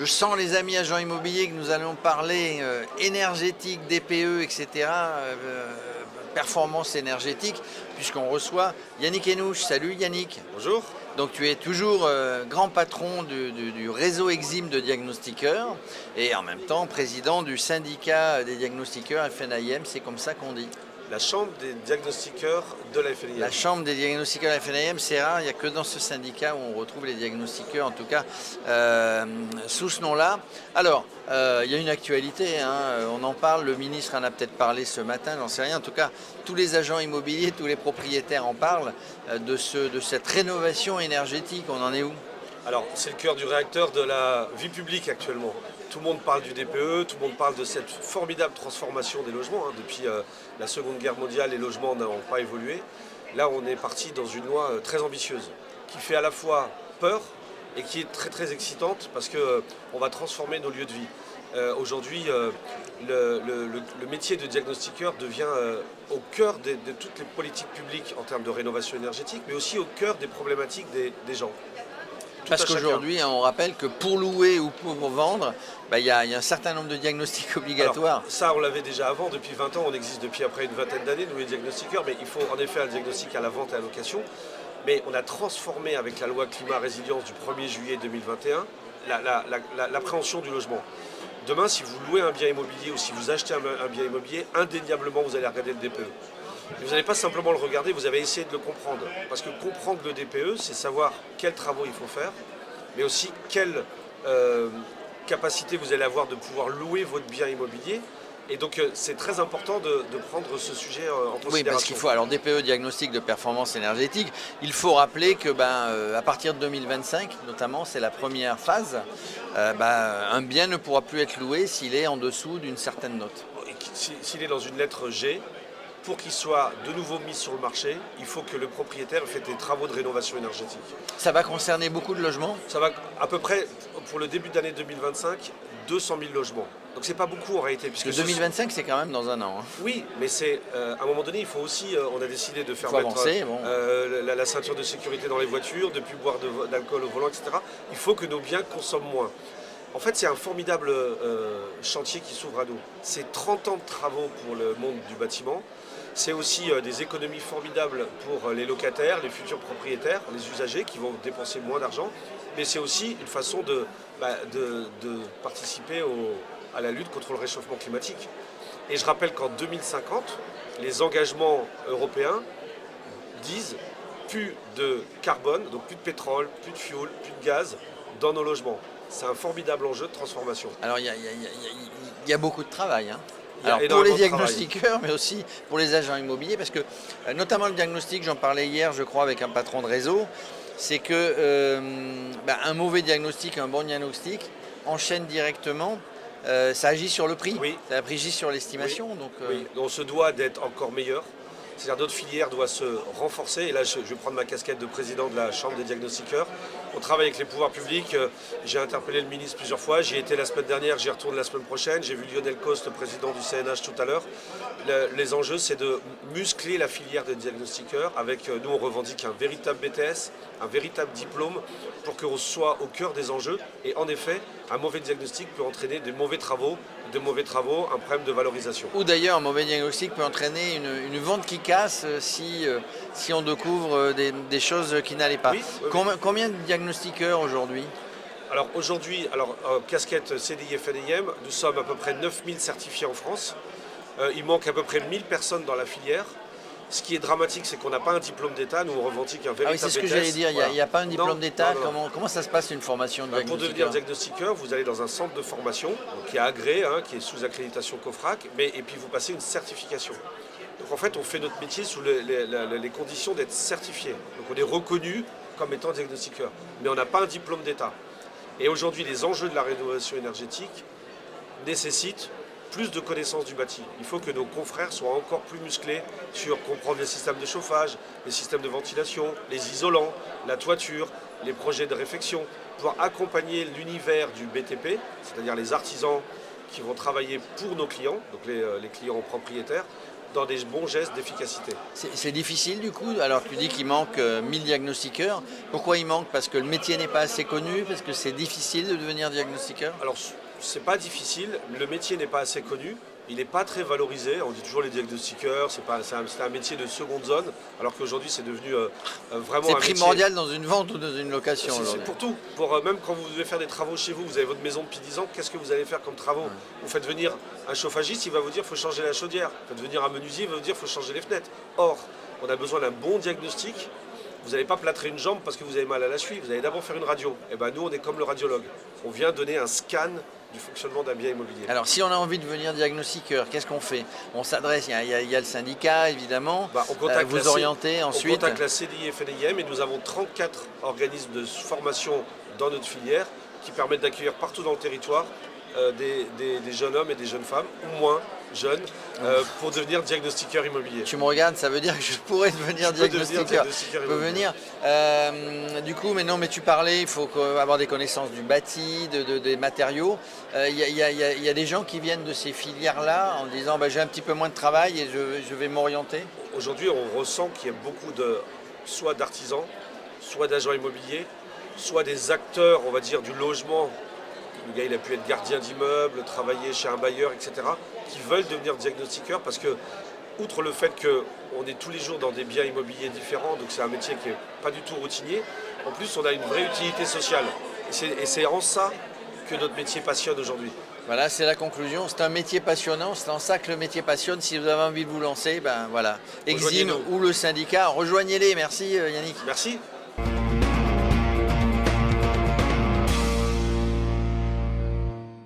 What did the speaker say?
sens les amis agents immobiliers que nous allons parler énergétique, DPE, etc. Performance énergétique, puisqu'on reçoit Yannick Henouche. Salut Yannick. Bonjour. Donc tu es toujours grand patron du réseau Exim de diagnostiqueurs et en même temps président du syndicat des diagnostiqueurs FNIM, c'est comme ça qu'on dit. La chambre des diagnostiqueurs de la FNIM. La chambre des diagnostiqueurs de la FNIM, c'est rare, il n'y a que dans ce syndicat où on retrouve les diagnostiqueurs, en tout cas sous ce nom-là. Alors, il y a une actualité, hein, on en parle, le ministre en a peut-être parlé ce matin, j'en sais rien. En tout cas, tous les agents immobiliers, tous les propriétaires en parlent de cette rénovation énergétique. On en est où? Alors, c'est le cœur du réacteur de la vie publique actuellement. Tout le monde parle du DPE, tout le monde parle de cette formidable transformation des logements. Depuis la Seconde Guerre mondiale, les logements n'ont pas évolué. Là, on est parti dans une loi très ambitieuse, qui fait à la fois peur et qui est très très excitante parce qu'on va transformer nos lieux de vie. Aujourd'hui, le métier de diagnostiqueur devient au cœur de toutes les politiques publiques en termes de rénovation énergétique, mais aussi au cœur des problématiques des gens. Parce qu'aujourd'hui, on rappelle que pour louer ou pour vendre, il y a un certain nombre de diagnostics obligatoires. Alors, ça, on l'avait déjà avant, depuis 20 ans, on existe depuis après une vingtaine d'années, nous les diagnostiqueurs, mais il faut en effet un diagnostic à la vente et à la location. Mais on a transformé avec la loi climat résilience du 1er juillet 2021 l'appréhension du logement. Demain, si vous louez un bien immobilier ou si vous achetez un bien immobilier, indéniablement, vous allez regarder le DPE. Et vous n'allez pas simplement le regarder, vous avez essayé de le comprendre. Parce que comprendre le DPE, c'est savoir quels travaux il faut faire, mais aussi quelle capacité vous allez avoir de pouvoir louer votre bien immobilier. Et donc c'est très important de prendre ce sujet en considération. Oui, parce qu'il faut, alors DPE, diagnostic de performance énergétique, il faut rappeler que à partir de 2025, notamment, c'est la première phase, un bien ne pourra plus être loué s'il est en dessous d'une certaine note. S'il est dans une lettre G, pour qu'il soit de nouveau mis sur le marché, il faut que le propriétaire ait fait des travaux de rénovation énergétique. Ça va concerner beaucoup de logements? Ça va à peu près, pour le début d'année 2025, 200 000 logements. Donc c'est pas beaucoup en réalité. Puisque 2025, c'est quand même dans un an. Hein. Oui, mais c'est à un moment donné, il faut aussi, on a décidé de faire mettre la ceinture de sécurité dans les voitures, de ne plus boire d'alcool au volant, etc. Il faut que nos biens consomment moins. En fait, c'est un formidable chantier qui s'ouvre à nous. C'est 30 ans de travaux pour le monde du bâtiment. C'est aussi des économies formidables pour les locataires, les futurs propriétaires, les usagers qui vont dépenser moins d'argent. Mais c'est aussi une façon de participer à la lutte contre le réchauffement climatique. Et je rappelle qu'en 2050, les engagements européens disent plus de carbone, donc plus de pétrole, plus de fioul, plus de gaz dans nos logements. C'est un formidable enjeu de transformation. Alors il y a beaucoup de travail. Hein. Alors, pour les diagnostiqueurs, mais aussi pour les agents immobiliers, parce que notamment le diagnostic, j'en parlais hier, je crois, avec un patron de réseau, c'est que un mauvais diagnostic, un bon diagnostic enchaîne directement, ça agit sur le prix, oui. Ça agit sur l'estimation. Oui. Donc, oui. On se doit d'être encore meilleur. C'est-à-dire notre filière doit se renforcer. Et là, je vais prendre ma casquette de président de la Chambre des diagnostiqueurs. On travaille avec les pouvoirs publics. J'ai interpellé le ministre plusieurs fois. J'y étais la semaine dernière, j'y retourne la semaine prochaine. J'ai vu Lionel Coste, le président du CNH, tout à l'heure. Les enjeux, c'est de muscler la filière des diagnostiqueurs. Nous, on revendique un véritable BTS, un véritable diplôme pour qu'on soit au cœur des enjeux. Et en effet, un mauvais diagnostic peut entraîner des mauvais travaux, un problème de valorisation. Ou d'ailleurs, un mauvais diagnostic peut entraîner une vente qui casse si on découvre des choses qui n'allaient pas. Oui. Combien de diagnostiqueurs aujourd'hui ? Alors aujourd'hui, casquette CDI FNIM, nous sommes à peu près 9000 certifiés en France. Il manque à peu près 1000 personnes dans la filière. Ce qui est dramatique, c'est qu'on n'a pas un diplôme d'État. Nous, on revendique un véritable BTS. C'est ce que j'allais dire. Il n'y a pas un diplôme d'État. Comment ça se passe une formation de diagnostiqueur ? Pour devenir diagnostiqueur, vous allez dans un centre de formation qui est agréé, qui est sous accréditation COFRAC, et puis vous passez une certification. Donc en fait, on fait notre métier sous les conditions d'être certifié. Donc on est reconnu comme étant diagnostiqueur, mais on n'a pas un diplôme d'État. Et aujourd'hui, les enjeux de la rénovation énergétique nécessitent plus de connaissances du bâti. Il faut que nos confrères soient encore plus musclés sur comprendre les systèmes de chauffage, les systèmes de ventilation, les isolants, la toiture, les projets de réfection, pouvoir accompagner l'univers du BTP, c'est-à-dire les artisans qui vont travailler pour nos clients, donc les clients propriétaires, dans des bons gestes d'efficacité. C'est difficile du coup, alors tu dis qu'il manque 1000 diagnostiqueurs. Pourquoi il manque? Parce que le métier n'est pas assez connu, parce que c'est difficile de devenir diagnostiqueur? Alors, c'est pas difficile, le métier n'est pas assez connu, il n'est pas très valorisé. On dit toujours les diagnostiqueurs, c'est un métier de seconde zone, alors qu'aujourd'hui c'est devenu vraiment C'est un métier. primordial dans une vente ou dans une location C'est aujourd'hui. pour tout. Même quand vous devez faire des travaux chez vous, vous avez votre maison depuis 10 ans, qu'est-ce que vous allez faire comme travaux? Vous faites venir un chauffagiste, il va vous dire qu'il faut changer la chaudière. Vous faites venir un menuisier, il va vous dire qu'il faut changer les fenêtres. Or, on a besoin d'un bon diagnostic. Vous n'allez pas plâtrer une jambe parce que vous avez mal à la cheville, vous allez d'abord faire une radio. Et ben nous, on est comme le radiologue. On vient donner un scan du fonctionnement d'un bien immobilier. Alors si on a envie de devenir diagnostiqueur, qu'est-ce qu'on fait? On s'adresse, il y a le syndicat évidemment, On contacte vous orientez ensuite. On contacte la CDI FNIM et nous avons 34 organismes de formation dans notre filière qui permettent d'accueillir partout dans le territoire des jeunes hommes et des jeunes femmes, ou moins jeunes, pour devenir diagnostiqueur immobilier. Tu me regardes, ça veut dire que je pourrais devenir diagnostiqueur. Je peux venir. Du coup, mais tu parlais, il faut avoir des connaissances du bâti, des matériaux. Il y a des gens qui viennent de ces filières-là en disant j'ai un petit peu moins de travail et je vais m'orienter. Aujourd'hui, on ressent qu'il y a beaucoup soit d'artisans, soit d'agents immobiliers, soit des acteurs, on va dire, du logement. Le gars, il a pu être gardien d'immeuble, travailler chez un bailleur, etc., qui veulent devenir diagnostiqueurs parce que, outre le fait qu'on est tous les jours dans des biens immobiliers différents, donc c'est un métier qui n'est pas du tout routinier, en plus, on a une vraie utilité sociale. Et c'est en ça que notre métier passionne aujourd'hui. Voilà, c'est la conclusion. C'est un métier passionnant. C'est en ça que le métier passionne. Si vous avez envie de vous lancer, voilà. Exim ou le syndicat, rejoignez-les. Merci Yannick. Merci.